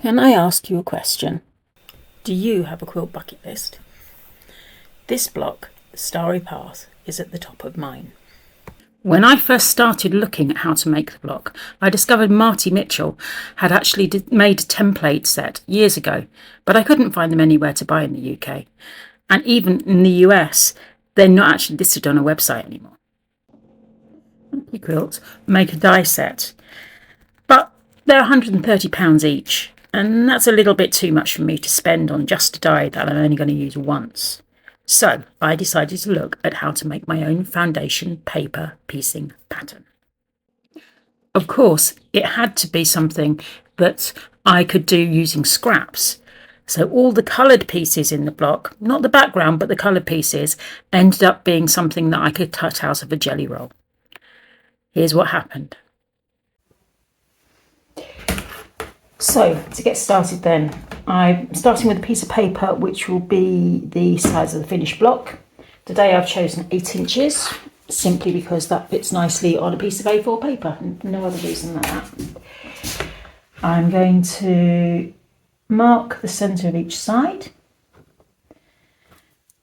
Can I ask you a question? Do you have a quilt bucket list? This block, Starry Path, is at the top of mine. When I first started looking at how to make the block, I discovered Marty Mitchell had actually made a template set years ago, but I couldn't find them anywhere to buy in the UK. And even in the US, they're not actually listed on a website anymore. Quilts make a die set, but they're £130 each, and that's a little bit too much for me to spend on just a die that I'm only going to use once. So I decided to look at how to make my own foundation paper piecing pattern. Of course, it had to be something that I could do using scraps. So all the coloured pieces in the block, not the background, but the coloured pieces, ended up being something that I could cut out of a jelly roll. Here's what happened. So to get started then, I'm starting with a piece of paper which will be the size of the finished block. Today I've chosen 8 inches, simply because that fits nicely on a piece of A4 paper, no other reason than that. I'm going to mark the centre of each side,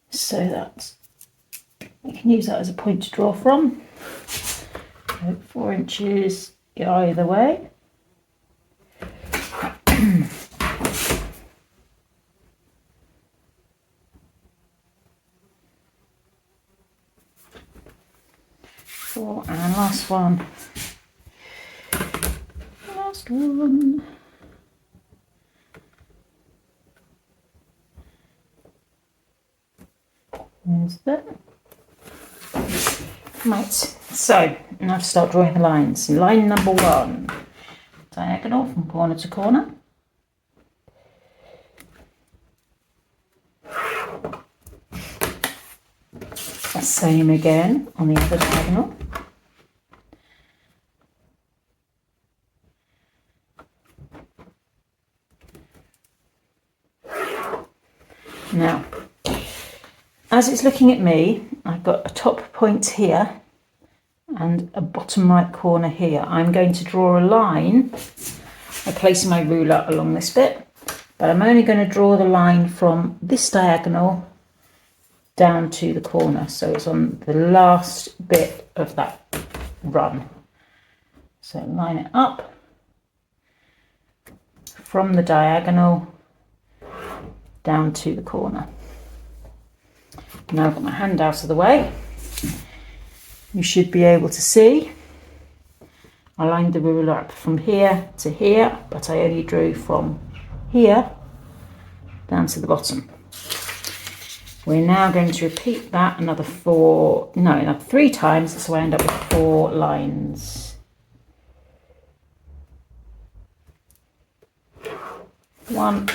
so that you can use that as a point to draw from. So 4 inches either way. And last one. There's that. Right, so now to start drawing the lines. Line number 1, diagonal from corner to corner. Same again on the other diagonal. Now, as it's looking at me, I've got a top point here and a bottom right corner here. I'm going to draw a line. I place my ruler along this bit, but I'm only going to draw the line from this diagonal down to the corner, so it's on the last bit of that run. So line it up from the diagonal down to the corner. Now I've got my hand out of the way. You should be able to see I lined the ruler up from here to here, but I only drew from here down to the bottom. We're now going to repeat that another 3 times, so I end up with 4 lines. 1,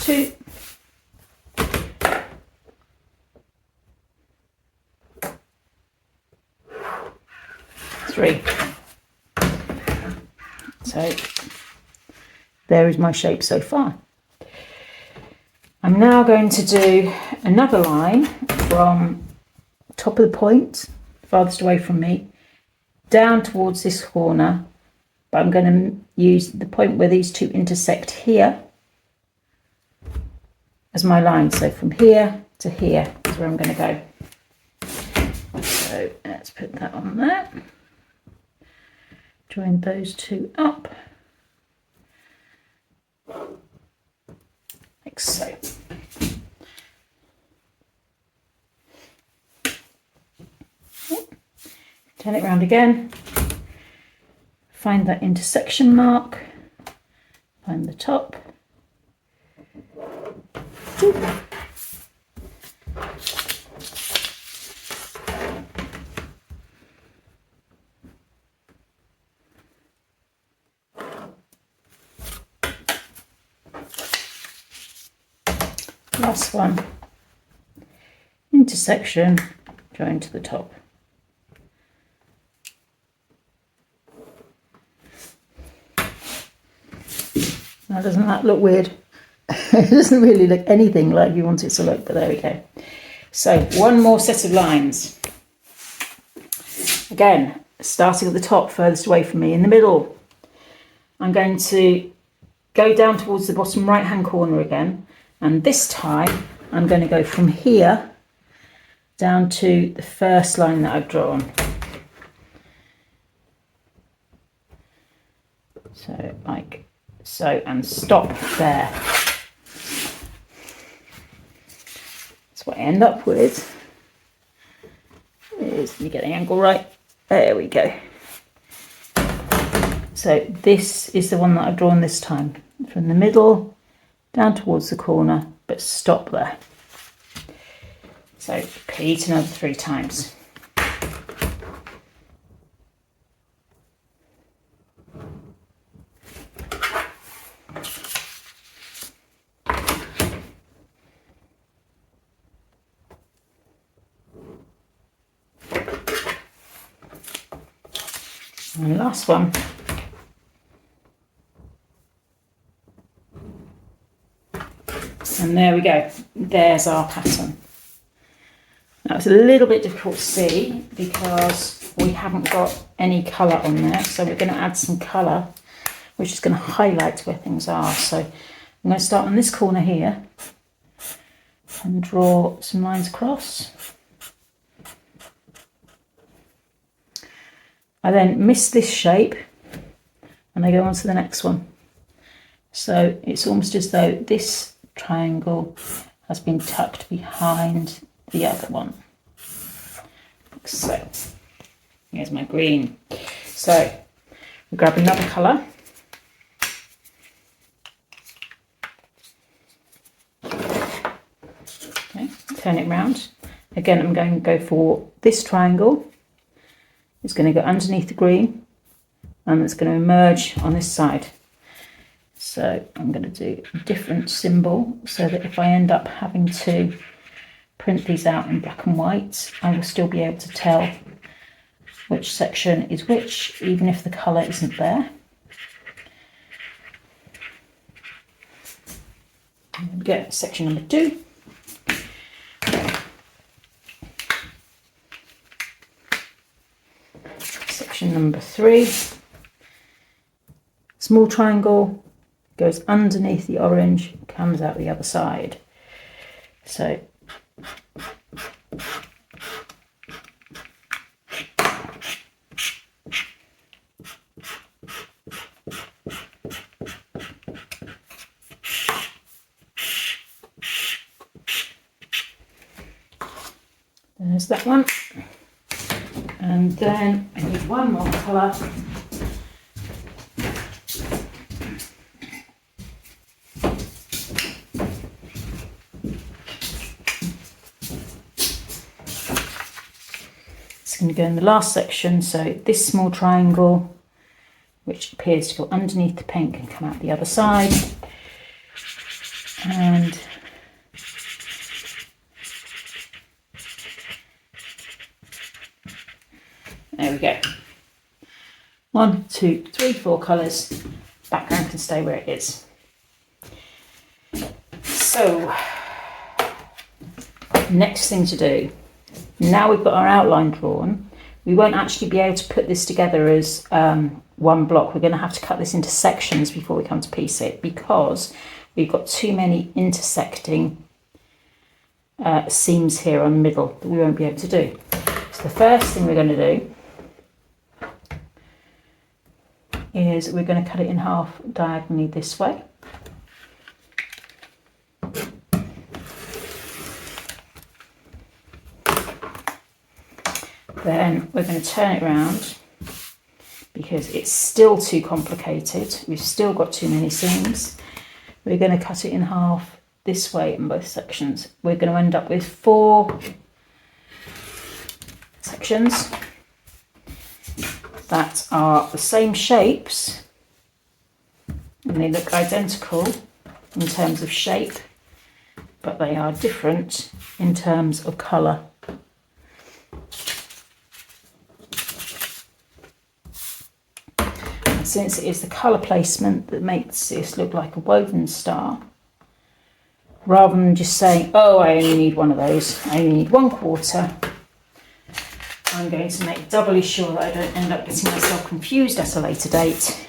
2, 3. So there is my shape so far. I'm now going to do another line from top of the point, farthest away from me, down towards this corner, but I'm going to use the point where these two intersect here as my line. So from here to here is where I'm going to go. So let's put that on there. Join those two up, like so. Turn it around again, find that intersection mark, find the top. Last one, intersection, join to the top. Now doesn't that look weird? It doesn't really look anything like you want it to look, but there we go. So one more set of lines. Again, starting at the top, furthest away from me, in the middle. I'm going to go down towards the bottom right hand corner again, and this time I'm going to go from here down to the first line that I've drawn. So like so, and stop there. That's what I end up with. Let me get the angle right. There we go. So this is the one that I've drawn this time, from the middle down towards the corner, but stop there. So repeat another 3 times. And last one. And there we go. There's our pattern. Now it's a little bit difficult to see because we haven't got any colour on there. So we're going to add some colour, which is going to highlight where things are. So I'm going to start on this corner here and draw some lines across. I then miss this shape and I go on to the next one. So it's almost as though this triangle has been tucked behind the other one. Like so. Here's my green. So we grab another colour. Okay, turn it round. Again, I'm going to go for this triangle. It's going to go underneath the green and it's going to emerge on this side. So I'm going to do a different symbol so that if I end up having to print these out in black and white, I will still be able to tell which section is which, even if the colour isn't there. There we go, section number 2. Section number 3, small triangle, goes underneath the orange, comes out the other side. So there's that one. And then I need one more colour. It's going to go in the last section, so this small triangle, which appears to go underneath the pink and come out the other side. And there we go. 1, 2, 3, 4 colours. Background can stay where it is. So, next thing to do. Now we've got our outline drawn, we won't actually be able to put this together as one block. We're going to have to cut this into sections before we come to piece it, because we've got too many intersecting seams here on the middle that we won't be able to do. So the first thing we're going to do is we're going to cut it in half diagonally this way. Then we're going to turn it around because it's still too complicated. We've still got too many seams. We're going to cut it in half this way in both sections. We're going to end up with 4 sections that are the same shapes and they look identical in terms of shape, but they are different in terms of colour. Since it is the colour placement that makes this look like a woven star, rather than just saying, oh, I only need one of those, I only need 1/4, I'm going to make doubly sure that I don't end up getting myself confused at a later date,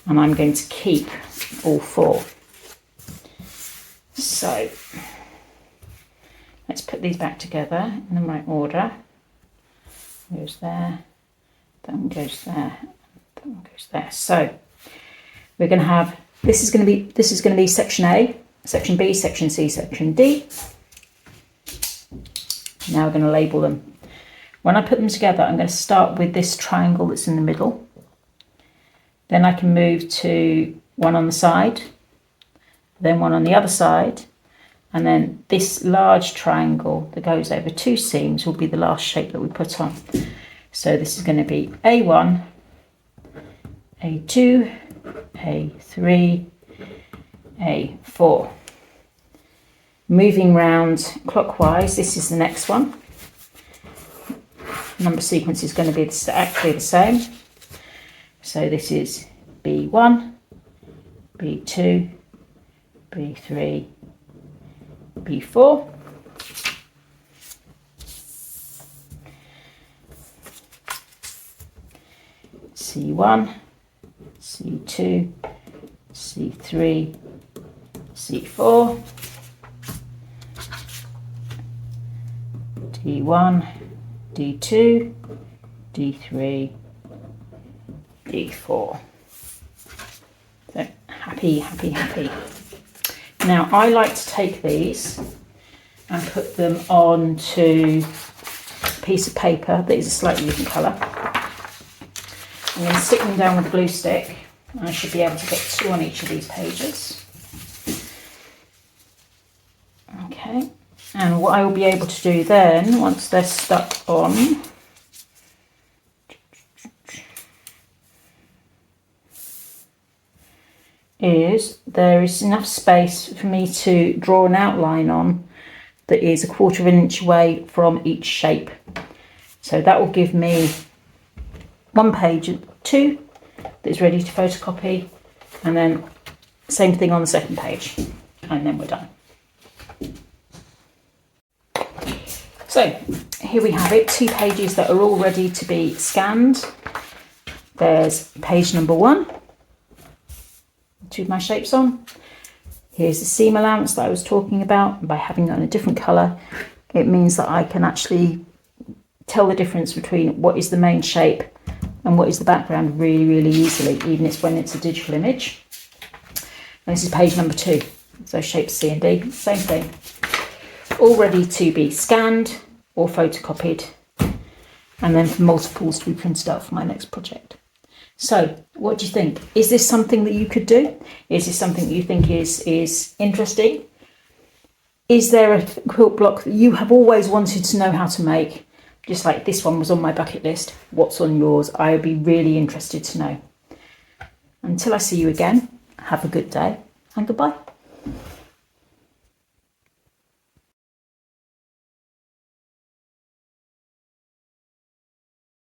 and I'm going to keep all 4. So let's put these back together in the right order. Goes there, that one goes there, that one goes there. So we're going to have, this is going to be section A, section B, section C, section D. Now we're going to label them. When I put them together, I'm going to start with this triangle that's in the middle. Then I can move to one on the side, then one on the other side, and then this large triangle that goes over 2 seams will be the last shape that we put on. So this is going to be A1, A2, A3, A4. Moving round clockwise, this is the next one. Number sequence is going to be actually the same. So this is B1, B2, B3, B4. C1, C2, C3, C4, D1, D2, D3, D4. So happy, happy, happy. Now I like to take these and put them onto a piece of paper that is a slightly different colour. I'm going to stick them down with a glue stick. I should be able to get 2 on each of these pages. Okay, and what I will be able to do then, once they're stuck on, is there is enough space for me to draw an outline on that is 1/4 inch away from each shape. So that will give me 1 page 2 that's ready to photocopy, and then same thing on the second page, and then we're done. So here we have it, 2 pages that are all ready to be scanned. There's page number 1, 2 of my shapes on. Here's the seam allowance that I was talking about. By having it on a different colour, it means that I can actually tell the difference between what is the main shape and what is the background really, really easily, even when it's a digital image. And this is page number 2. So shapes C and D, same thing. All ready to be scanned or photocopied, and then for multiples to be printed out for my next project. So what do you think? Is this something that you could do? Is this something that you think is interesting? Is there a quilt block that you have always wanted to know how to make? Just like this one was on my bucket list. What's on yours? I would be really interested to know. Until I see you again, have a good day and goodbye.